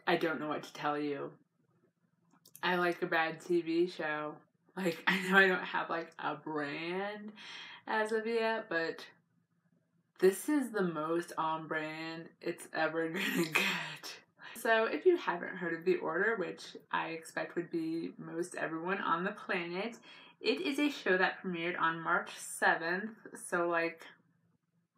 I don't know what to tell you. I like a bad TV show. Like, I know I don't have, like, a brand as of yet, but this is the most on brand it's ever gonna get. So, if you haven't heard of The Order, which I expect would be most everyone on the planet, it is a show that premiered on March 7th, so, like,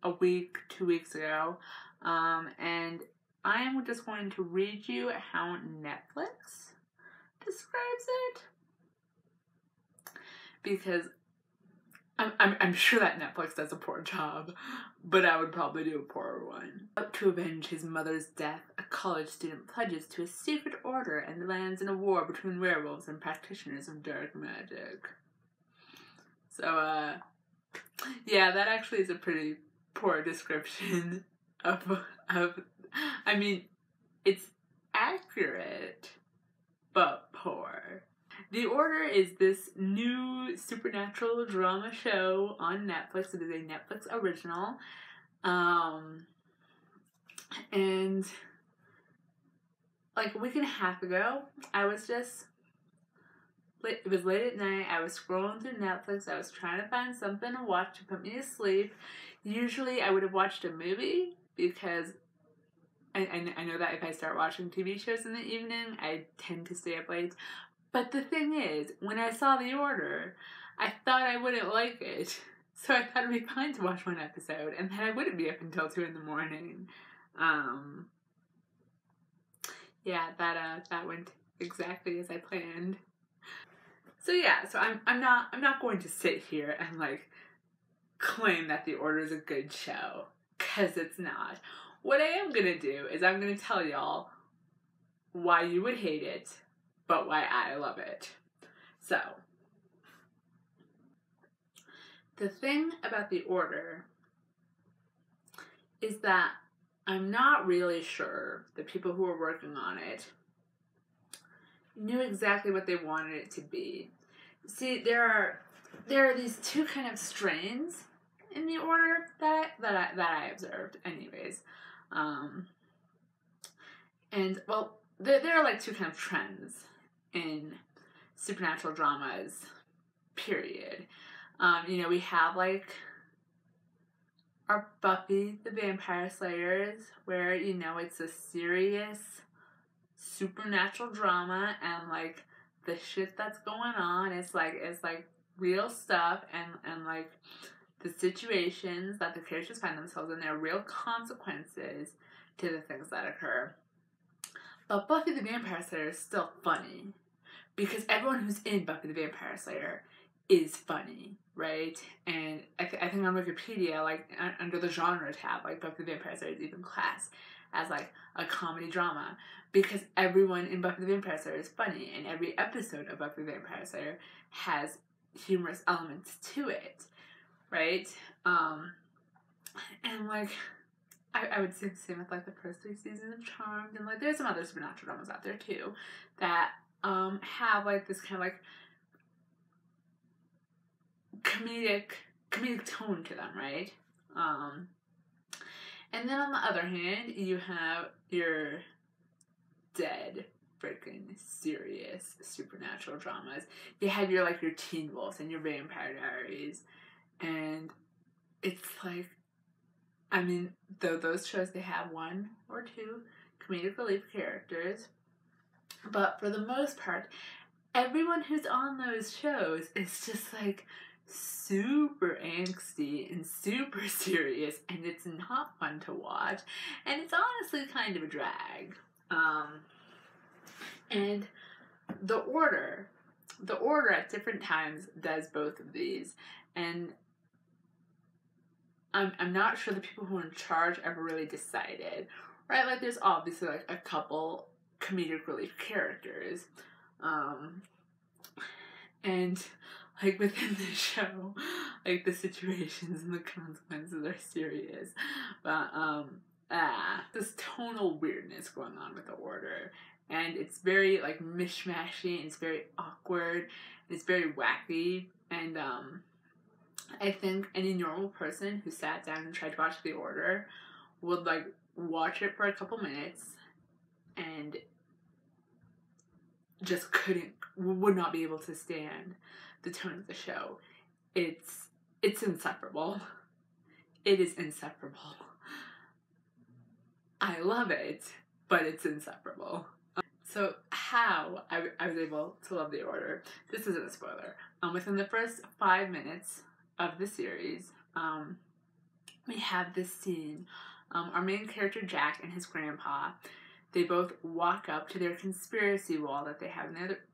a week, 2 weeks ago. And I am just going to read you how Netflix describes it, because I'm sure that Netflix does a poor job, but I would probably do a poorer one. To avenge his mother's death, a college student pledges to a secret order and lands in a war between werewolves and practitioners of dark magic. So, yeah, that actually is a pretty poor description of I mean, it's accurate, but poor. The Order is this new supernatural drama show on Netflix. It is a Netflix original. And like a week and a half ago, it was late at night, I was scrolling through Netflix, I was trying to find something to watch to put me to sleep. Usually I would have watched a movie, because I know that if I start watching TV shows in the evening, I tend to stay up late. But the thing is, when I saw The Order, I thought I wouldn't like it. So I thought it'd be fine to watch one episode, and then I wouldn't be up until 2 in the morning. Yeah, that went exactly as I planned. So yeah, so I'm not going to sit here and like claim that The Order is a good show, 'cause it's not. What I am gonna do is I'm gonna tell y'all why you would hate it, but why I love it. So, the thing about The Order is that I'm not really sure the people who were working on it knew exactly what they wanted it to be. See, there are these two kind of strains in The Order that I observed, anyways. And well, there are like two kind of trends in supernatural dramas, period. We have like our Buffy the Vampire Slayers, where, it's a serious supernatural drama, and like the shit that's going on, it's like real stuff, and like the situations that the characters find themselves in, there are real consequences to the things that occur. But Buffy the Vampire Slayer is still funny, because everyone who's in Buffy the Vampire Slayer is funny, right? And I think on Wikipedia, like under the genre tab, like Buffy the Vampire Slayer is even classed as like a comedy drama, because everyone in Buffy the Vampire Slayer is funny, and every episode of Buffy the Vampire Slayer has humorous elements to it, right? And like I would say the same with like the first 3 seasons of Charmed, and like there's some other supernatural dramas out there too that have like this kind of like comedic tone to them, right? And then on the other hand, you have your dead freaking serious supernatural dramas. You have your like your Teen Wolf and your Vampire Diaries, and it's like, I mean, though those shows, they have 1 or 2 comedic relief characters, but for the most part, everyone who's on those shows is just like super angsty and super serious, and it's not fun to watch, and it's honestly kind of a drag. And The Order at different times does both of these, and I'm not sure the people who are in charge ever really decided, right? Like, there's obviously like a couple comedic relief characters, and like within the show, like the situations and the consequences are serious, but this tonal weirdness going on with The Order, and it's very like mishmashy, and it's very awkward, and it's very wacky, and I think any normal person who sat down and tried to watch The Order would like watch it for a couple minutes and just would not be able to stand the tone of the show. It's inseparable. It is inseparable. I love it, but it's inseparable. So how I was able to love The Order, this isn't a spoiler. Within the first 5 minutes of the series, we have this scene. Our main character, Jack, and his grandpa, they both walk up to their conspiracy wall that they have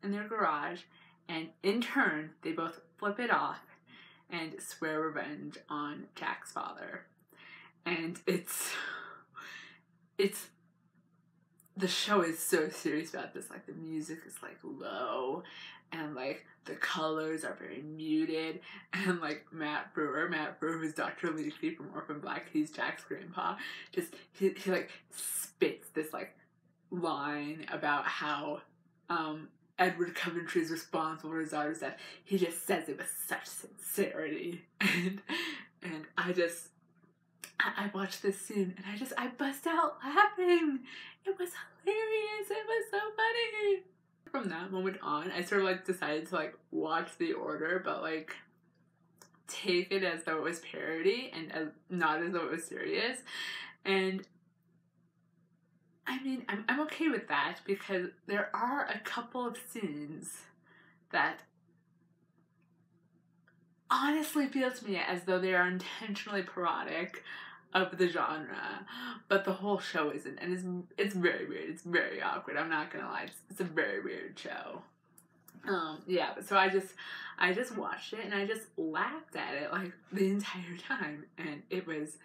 in their garage, and in turn, they both flip it off and swear revenge on Jack's father. And the show is so serious about this. Like, the music is, like, low, and, like, the colors are very muted, and, like, Matt Brewer, who's Dr. Leafy from Orphan Black, he's Jack's grandpa, he like, spits this, like, line about how, Edward Coventry is responsible for his daughter's death. He just says it with such sincerity, and I watched this scene, and I bust out laughing. It was hilarious. It was so funny. From that moment on, I sort of, like, decided to, like, watch The Order, but, like, take it as though it was parody and not as though it was serious. And I mean, I'm okay with that, because there are a couple of scenes that honestly feel to me as though they are intentionally parodic of the genre, but the whole show isn't, and it's very weird. It's very awkward. I'm not gonna lie. It's a very weird show. Yeah, so I just watched it, and I just laughed at it, like, the entire time, and it was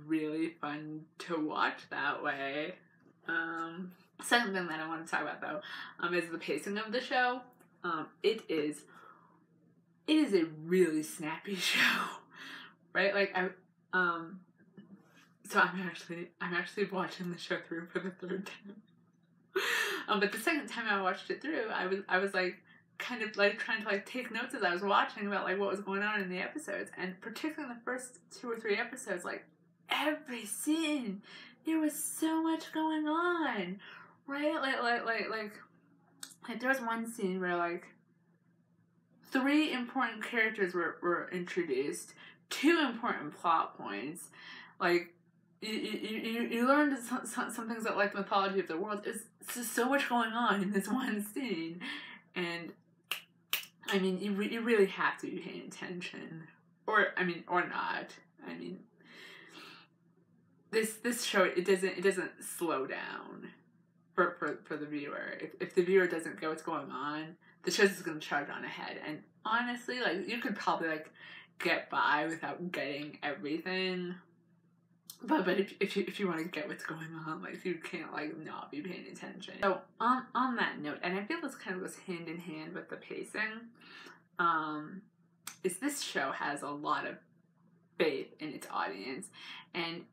really fun to watch that way. Second thing that I want to talk about, though, is the pacing of the show. It is a really snappy show, right? Like, so I'm actually watching the show through for the third time. But the second time I watched it through, I was like, kind of, like, trying to, like, take notes as I was watching about, like, what was going on in the episodes, and particularly in the first 2 or 3 episodes, like, every scene, there was so much going on, right? Like there was one scene where, like, 3 important characters were introduced, 2 important plot points. Like, you learned some things that, like, the mythology of the world. Is just so much going on in this one scene, and I mean, you really have to be paying attention, or not. I mean, this show, it doesn't slow down for the viewer. If the viewer doesn't get what's going on, the show's just gonna charge on ahead. And honestly, like, you could probably, like, get by without getting everything. But if you want to get what's going on, like, you can't, like, not be paying attention. So on that note, and I feel this kind of goes hand in hand with the pacing, is this show has a lot of faith in its audience, and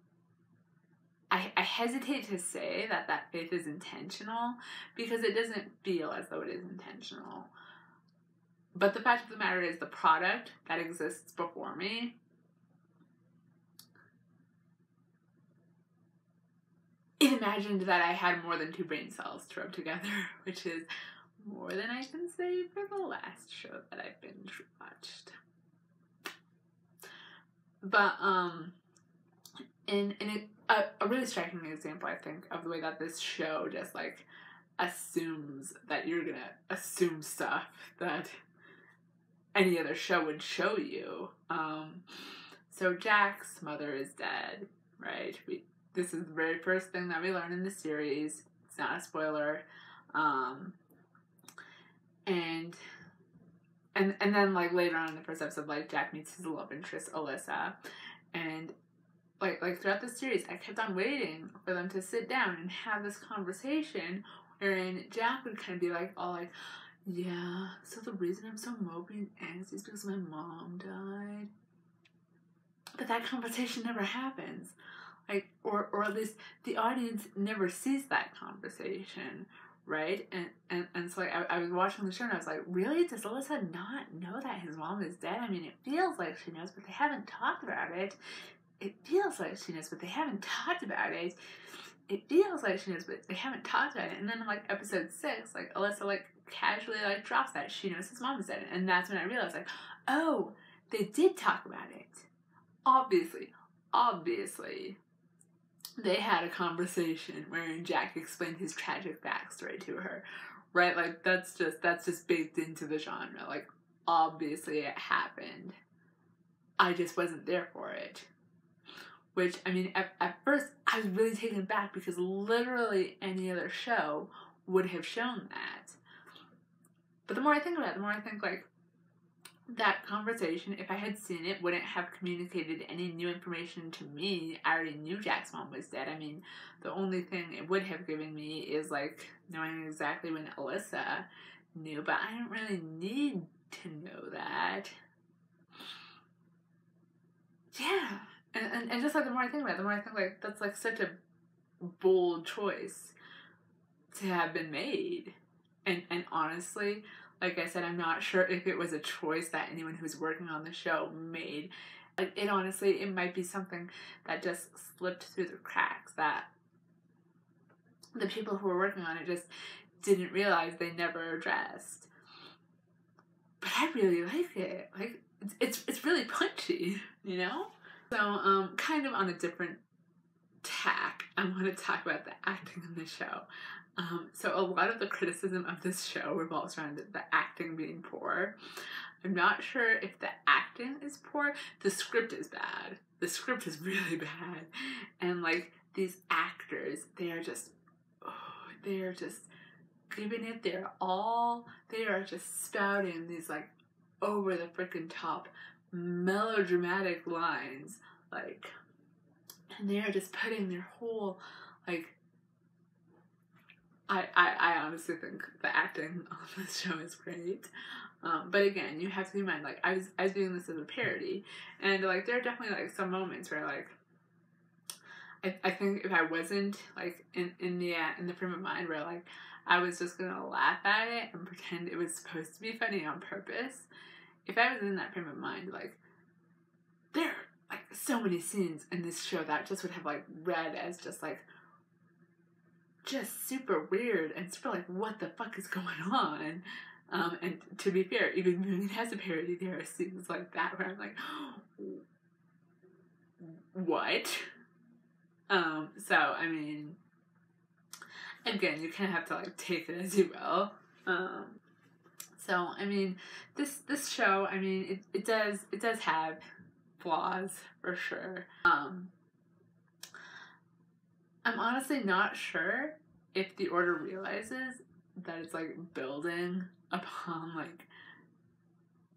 I hesitate to say that faith is intentional, because it doesn't feel as though it is intentional. But the fact of the matter is, the product that exists before me, it imagined that I had more than 2 brain cells to rub together, which is more than I can say for the last show that I binge watched. But a really striking example, I think, of the way that this show just, like, assumes that you're gonna assume stuff that any other show would show you. So Jack's mother is dead, right? This is the very first thing that we learn in the series. It's not a spoiler. And then, like, later on in the first episode, like, Jack meets his love interest, Alyssa, and like throughout the series, I kept on waiting for them to sit down and have this conversation wherein Jack would kind of be like, all like, yeah, so the reason I'm so mopey and angsty is because my mom died. But that conversation never happens. Like, or at least the audience never sees that conversation, right? And so, like, I was watching the show and I was like, really? Does Alyssa not know that his mom is dead? I mean, it feels like she knows, but they haven't talked about it. It feels like she knows, but they haven't talked about it. it feels like she knows, but they haven't talked about it. And then in like episode 6, like Alyssa like casually like drops that she knows his mom is dead, and that's when I realized like, oh, they did talk about it. Obviously, they had a conversation wherein Jack explained his tragic backstory to her, right? Like that's just baked into the genre. Like obviously it happened. I just wasn't there for it. Which, I mean, at first, I was really taken aback because literally any other show would have shown that. But the more I think about it, the more I think, like, that conversation, if I had seen it, wouldn't have communicated any new information to me. I already knew Jack's mom was dead. I mean, the only thing it would have given me is, like, knowing exactly when Alyssa knew, but I didn't really need to know that. Yeah. And just like the more I think about it, the more I think like that's like such a bold choice to have been made. And honestly, like I said, I'm not sure if it was a choice that anyone who's working on the show made. Like it might be something that just slipped through the cracks, that the people who were working on it just didn't realize, they never addressed. But I really like it. Like it's really punchy, you know? So, kind of on a different tack, I want to talk about the acting in the show. So a lot of the criticism of this show revolves around the acting being poor. I'm not sure if the acting is poor. The script is bad. The script is really bad. And, like, these actors, they are just giving it their all. They are just spouting these, like, over the frickin' top melodramatic lines, like, and they are just putting their whole, like, I honestly think the acting on this show is great. But again, you have to keep in mind, like, I was doing this as a parody, and, like, there are definitely, like, some moments where, like, I think if I wasn't, like, in the frame of mind where, like, I was just gonna laugh at it and pretend it was supposed to be funny on purpose, if I was in that frame of mind, like, there are, like, so many scenes in this show that just would have, like, read as just, like, just super weird and super, like, what the fuck is going on? And to be fair, even when it has a parody, there are scenes like that where I'm like, what? So, I mean, again, you kind of have to, like, take it as you will. So, I mean, this show, I mean, it does have flaws, for sure. I'm honestly not sure if The Order realizes that it's, like, building upon, like,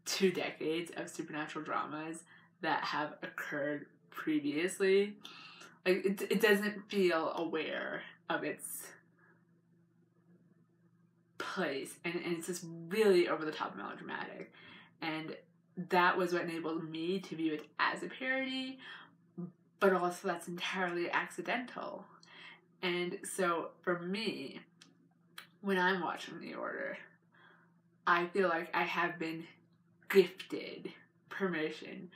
2 decades of supernatural dramas that have occurred previously. Like, it doesn't feel aware of its place, and it's just really over the top melodramatic, and that was what enabled me to view it as a parody, but also that's entirely accidental. And so for me, when I'm watching The Order, I feel like I have been gifted permission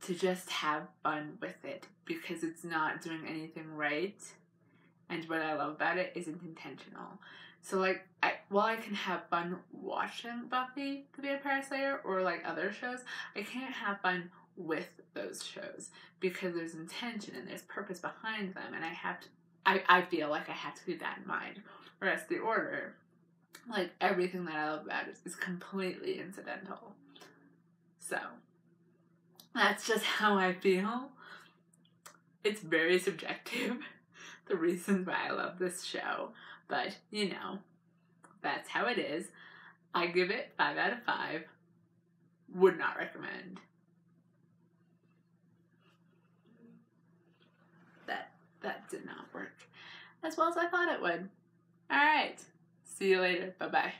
to just have fun with it, because it's not doing anything right, and what I love about it isn't intentional. So, like, while I can have fun watching Buffy the Vampire Slayer or, like, other shows, I can't have fun with those shows because there's intention and there's purpose behind them, and I feel like I have to keep that in mind. Whereas The Order, like, everything that I love about it is completely incidental. So, that's just how I feel. It's very subjective, the reasons why I love this show. But, you know, that's how it is. I give it 5 out of 5. Would not recommend. That did not work as well as I thought it would. Alright. See you later. Bye-bye.